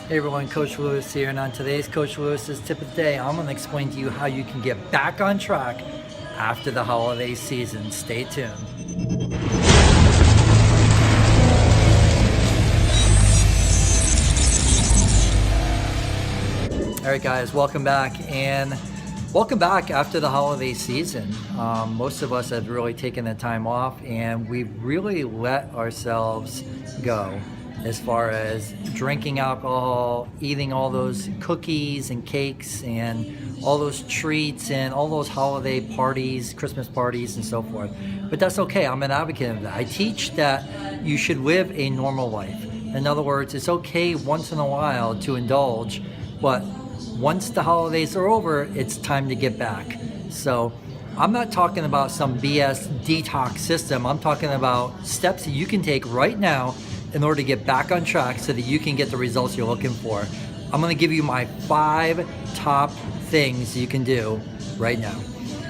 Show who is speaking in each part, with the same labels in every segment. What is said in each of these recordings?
Speaker 1: Hey everyone, Coach Lewis here, and on today's Coach Lewis's tip of the day, I'm going to explain to you how you can get back on track after the holiday season. Stay tuned. All right guys, welcome back, and welcome back after the holiday season. Most of us have really taken the time off, and we've really let ourselves go as far as drinking alcohol, eating all those cookies and cakes and all those treats and all those holiday parties, Christmas parties and so forth. But that's okay, I'm an advocate of that. I teach that you should live a normal life. In other words, it's okay once in a while to indulge, but once the holidays are over, it's time to get back. So I'm not talking about some BS detox system. I'm talking about steps that you can take right now in order to get back on track so that you can get the results you're looking for. I'm going to give you my 5 top things you can do right now.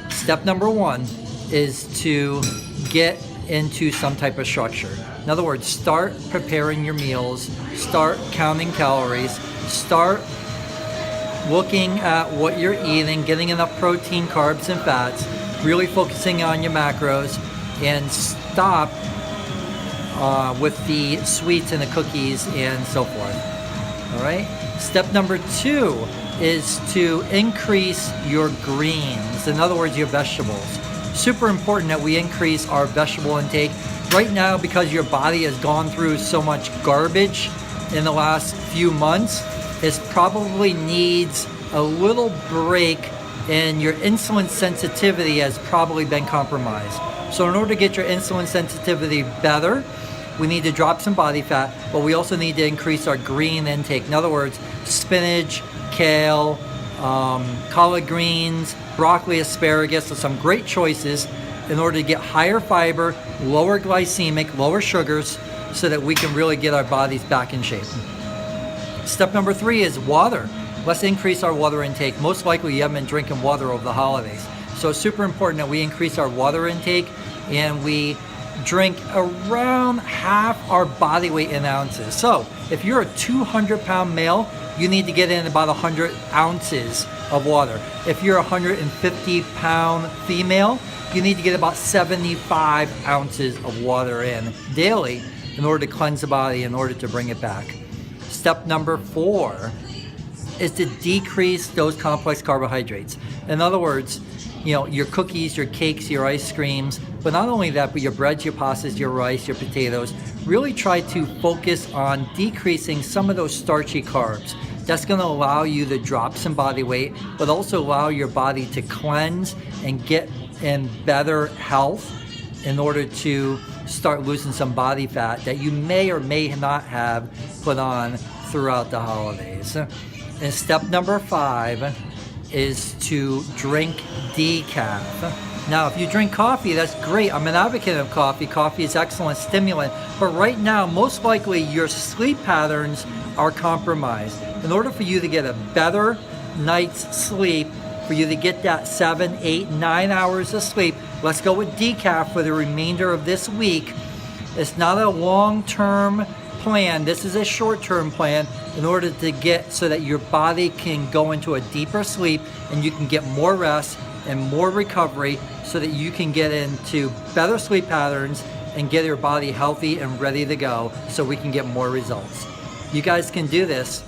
Speaker 1: Step number 1 is to get into some type of structure. In other words, start preparing your meals, start counting calories, start looking at what you're eating, getting enough protein, carbs, and fats, really focusing on your macros, and stop with the sweets and the cookies and so forth. All right. Step number 2 is to increase your greens. In other words, your vegetables. Super important that we increase our vegetable intake. Right now, because your body has gone through so much garbage in the last few months, it probably needs a little break, and your insulin sensitivity has probably been compromised. So in order to get your insulin sensitivity better, we need to drop some body fat, but we also need to increase our green intake. In other words, spinach, kale, collard greens, broccoli, asparagus are some great choices in order to get higher fiber, lower glycemic, lower sugars, so that we can really get our bodies back in shape. Step number 3 is water. Let's increase our water intake. Most likely you haven't been drinking water over the holidays. So it's super important that we increase our water intake, and we drink around half our body weight in ounces. So if you're a 200-pound male, you need to get in about 100 ounces of water. If you're a 150-pound female, you need to get about 75 ounces of water in daily in order to cleanse the body, in order to bring it back. Step number 4 is to decrease those complex carbohydrates. In other words, your cookies, your cakes, your ice creams, but not only that, but your breads, your pastas, your rice, your potatoes. Really try to focus on decreasing some of those starchy carbs. That's going to allow you to drop some body weight, but also allow your body to cleanse and get in better health in order to start losing some body fat that you may or may not have put on throughout the holidays. And step number 5 is to drink decaf. Now, if you drink coffee, that's great. I'm an advocate of coffee. Coffee is excellent stimulant. But right now, most likely your sleep patterns are compromised. In order for you to get a better night's sleep, for you to get that 7, 8, 9 hours of sleep, let's go with decaf for the remainder of this week. It's not a long-term plan. This is a short-term plan in order to get so that your body can go into a deeper sleep and you can get more rest and more recovery so that you can get into better sleep patterns and get your body healthy and ready to go so we can get more results. You guys can do this.